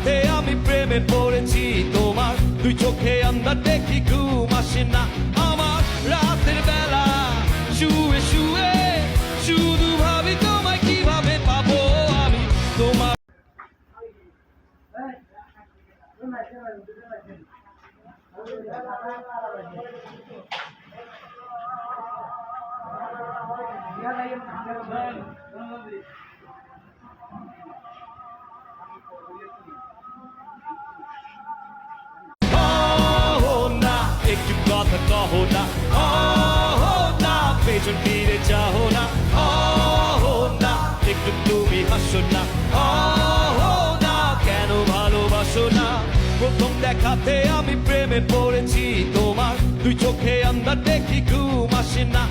দেখাতে আমি প্রেমে পড়েছি তোমার দুই চোখে আন্দার দেখি ঘুম আসে না আমার রাতের বেলা শুয়ে শুয়ে শুধু ভাবি তোমায় কিভাবে পাবো আমি তোমার একটু কথা কহো না না পেছন ফিরে যাও না না একটু তুমি হাসো না না কেন ভালোবাসো না প্রথম দেখাতে আমি প্রেমে পড়েছি তোমার দুই চোখে আন্দার দেখি ঘুম আসে না